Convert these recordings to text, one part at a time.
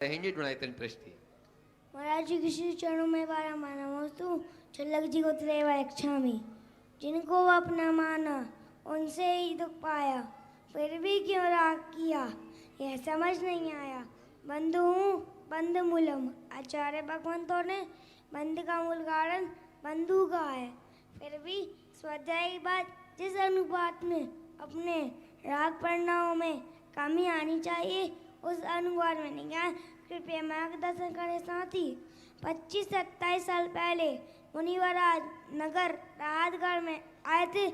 रहेंगे जुड़ाइतन ट्रस्टी महाराज जी किसी चरणों में बारा माना मोस्तू छल्लक जी को त्रेवा इच्छामी जिनको वो अपना माना उनसे ही दुख पाया फिर भी क्यों राग किया यह समझ नहीं आया बंधु हूँ बंद मूलम आचार्य भगवंतों ने बंद का मूल कारण बंधु का है फिर भी स्वाध्याय की बात जिस अनुपात में अपने राग परिणामों में कमी आनी चाहिए उस अनुवाद में नहीं आए। कृपया मार्गदर्शन करें साथी। 25-27 साल पहले मुनिवराज नगर राहतगढ़ में आए थे।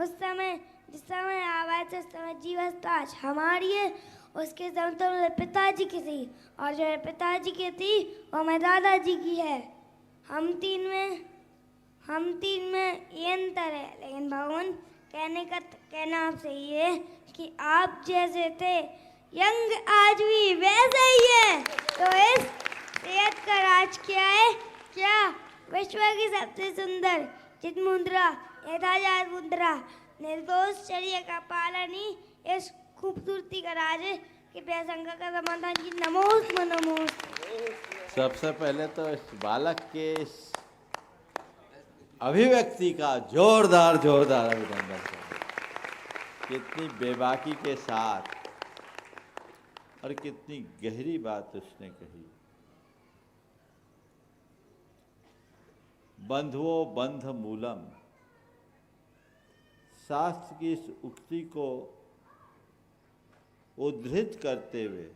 उस समय जिस समय आवाज उस समय जीवस्था हमारी है उसके समय तो मेरे पिताजी की थी और जो पिताजी की थी वो मेरे दादाजी की है। हम तीन में ये अंतर है लेकिन भगवान कहना आपसे ये है कि आप जैसे थे यंग आज भी वैसे ही है। तो इस सेहत का राज क्या है? क्या विश्व की सबसे सुंदर चित मुद्रा यथाजात मुद्रा निर्दोष शरीर का पालन ही इस खूबसूरती का राज है। कृपया शंकर का समाधान की नमोस्तु नमोस्तु। सबसे पहले तो इस बालक के इस अभिव्यक्ति का जोरदार अभिनंदन करें। कितनी बेबाकी के साथ और कितनी गहरी बात उसने कही। बंधुओं बंध मूलम, शास्त्र की इस उक्ति को उद्धृत करते हुए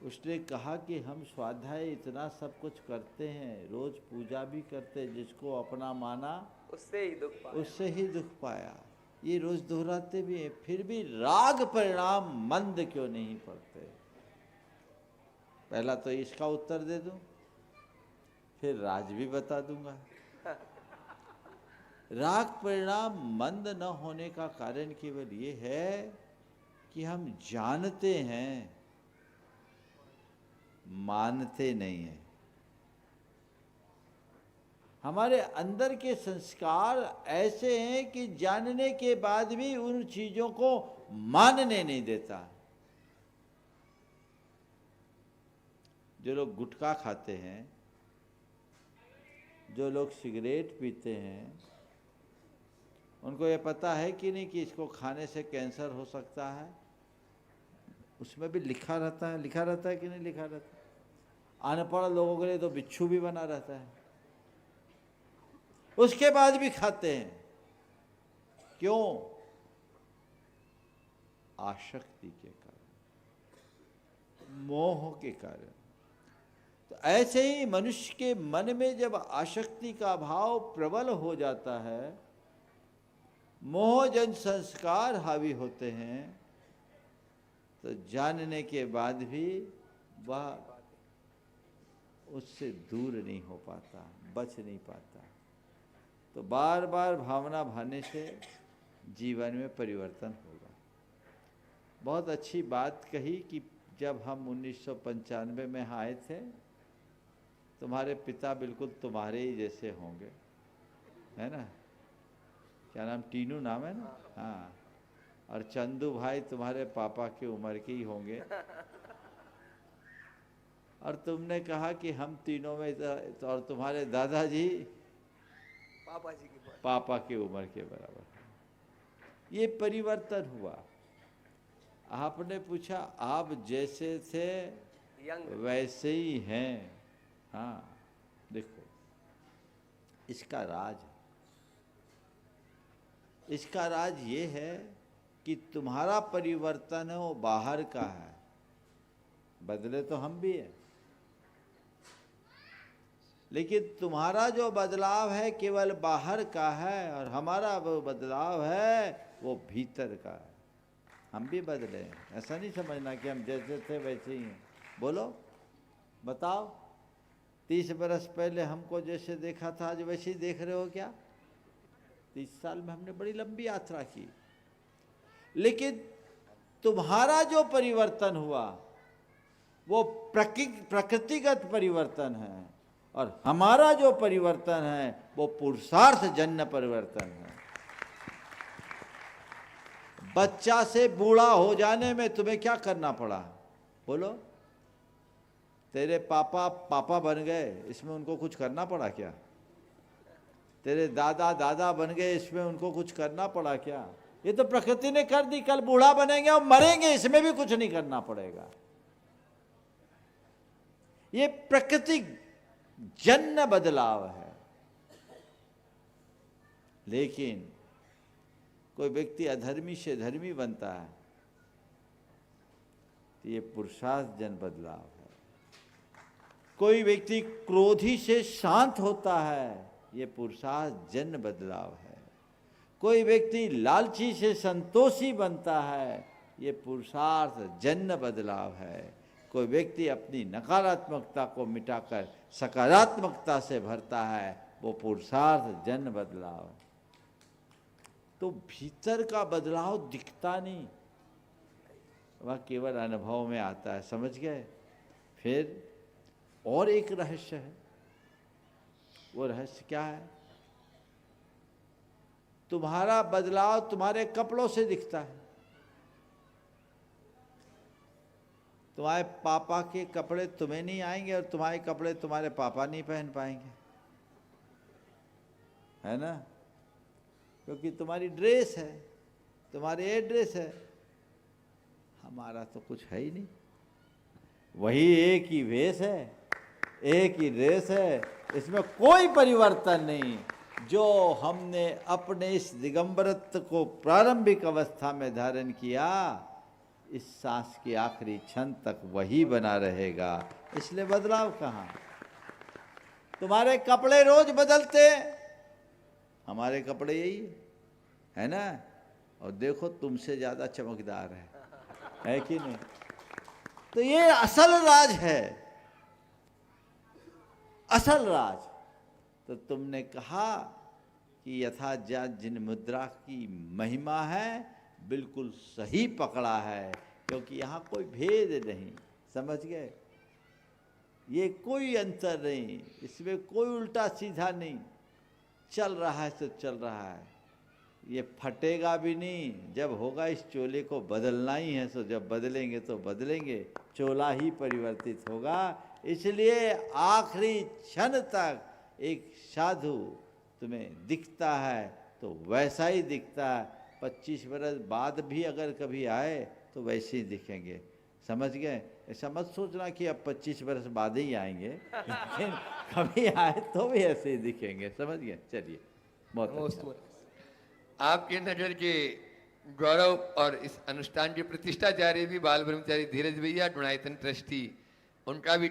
उसने कहा कि हम स्वाध्याय इतना सब कुछ करते हैं, रोज पूजा भी करते हैं, जिसको अपना माना उससे ही दुख पाया। ये रोज दोहराते भी हैं, फिर भी राग परिणाम मंद क्यों नहीं पड़ते? पहला तो इसका उत्तर दे दूं, फिर राज भी बता दूंगा। राग परिणाम मंद न होने का कारण केवल ये है कि हम जानते हैं, मानते नहीं हैं। हमारे अंदर के संस्कार ऐसे हैं कि जानने के बाद भी उन चीजों को मानने नहीं देता। जो लोग गुटखा खाते हैं, जो लोग सिगरेट पीते हैं, उनको ये पता है कि नहीं कि इसको खाने से कैंसर हो सकता है? उसमें भी लिखा रहता है कि नहीं लिखा रहता? अनपढ़ लोगों के लिए तो बिच्छू भी बना रहता है, उसके बाद भी खाते हैं। क्यों? आसक्ति के कारण, मोह के कारण। तो ऐसे ही मनुष्य के मन में जब आसक्ति का भाव प्रबल हो जाता है, मोहजन संस्कार हावी होते हैं, तो जानने के बाद भी वह उससे दूर नहीं हो पाता, बच नहीं पाता। तो बार बार भावना भाने से जीवन में परिवर्तन होगा। बहुत अच्छी बात कही कि जब हम 1995 में आए थे, तुम्हारे पिता बिल्कुल तुम्हारे ही जैसे होंगे, है ना? क्या नाम? टीनू नाम है ना? हाँ। और चंदू भाई तुम्हारे पापा की उम्र के ही होंगे। और तुमने कहा कि हम तीनों में और तुम्हारे दादाजी पापा की उम्र के बराबर। ये परिवर्तन हुआ। आपने पूछा आप जैसे थे वैसे ही हैं। हाँ, देखो इसका राज ये है कि तुम्हारा परिवर्तन है वो बाहर का है, बदले तो हम भी हैं, लेकिन तुम्हारा जो बदलाव है केवल बाहर का है और हमारा वो बदलाव है वो भीतर का है। हम भी बदले हैं, ऐसा नहीं समझना कि हम जैसे थे वैसे ही हैं। बोलो, बताओ, 30 बरस पहले हमको जैसे देखा था आज वैसे ही देख रहे हो क्या? 30 साल में हमने बड़ी लंबी यात्रा की, लेकिन तुम्हारा जो परिवर्तन हुआ वो प्रकृतिगत परिवर्तन है और हमारा जो परिवर्तन है वो पुरुषार्थ जन्य परिवर्तन है। बच्चा से बूढ़ा हो जाने में तुम्हें क्या करना पड़ा? बोलो, तेरे पापा पापा बन गए, इसमें उनको कुछ करना पड़ा क्या? तेरे दादा दादा बन गए, इसमें उनको कुछ करना पड़ा क्या? ये तो प्रकृति ने कर दी। कल बूढ़ा बनेंगे और मरेंगे, इसमें भी कुछ नहीं करना पड़ेगा। ये प्रकृति जन्य बदलाव है। लेकिन कोई व्यक्ति अधर्मी से धर्मी बनता है तो ये पुरुषार्थ जन बदलाव है। कोई व्यक्ति क्रोधी से शांत होता है, ये पुरुषार्थ जन्य बदलाव है। कोई व्यक्ति लालची से संतोषी बनता है, ये पुरुषार्थ जन्य बदलाव है। कोई व्यक्ति अपनी नकारात्मकता को मिटाकर सकारात्मकता से भरता है, वो पुरुषार्थ जन्य बदलाव है। तो भीतर का बदलाव दिखता नहीं, वह केवल अनुभव में आता है। समझ गए? फिर और एक रहस्य है। वो रहस्य क्या है? तुम्हारा बदलाव तुम्हारे कपड़ों से दिखता है। तुम्हारे पापा के कपड़े तुम्हें नहीं आएंगे और तुम्हारे कपड़े तुम्हारे पापा नहीं पहन पाएंगे, है ना? क्योंकि तुम्हारी ड्रेस है, तुम्हारी एड्रेस है। हमारा तो कुछ है ही नहीं। वही एक ही वेश है, एक ही ड्रेस है, इसमें कोई परिवर्तन नहीं। जो हमने अपने इस दिगंबरत्व को प्रारंभिक अवस्था में धारण किया, इस सांस के आखिरी क्षण तक वही बना रहेगा। इसलिए बदलाव कहाँ? तुम्हारे कपड़े रोज बदलते, हमारे कपड़े यही है ना? और देखो तुमसे ज्यादा चमकदार है कि नहीं? तो ये असल राज है, असल राज। तो तुमने कहा कि यथा जिन मुद्रा की महिमा है, बिल्कुल सही पकड़ा है, क्योंकि यहाँ कोई भेद नहीं। समझ गए? ये कोई अंतर नहीं, इसमें कोई उल्टा सीधा नहीं। चल रहा है तो चल रहा है, ये फटेगा भी नहीं। जब होगा इस चोले को बदलना ही है, तो जब बदलेंगे तो बदलेंगे, चोला ही परिवर्तित होगा। इसलिए आखिरी क्षण तक एक साधु तुम्हें दिखता है तो वैसा ही दिखता है। 25 बरस बाद भी अगर कभी आए तो वैसे ही दिखेंगे। समझ गए? ऐसा मत सोचना कि अब 25 बरस बाद ही आएंगे, लेकिन कभी आए तो भी ऐसे ही दिखेंगे। समझ गए? चलिए, बहुत अच्छा। आपके नगर के गौरव और इस अनुष्ठान की प्रतिष्ठाचार्य भी बाल ब्रह्मचारी धीरज भैया, गुणायतन ट्रस्टी, उनका भी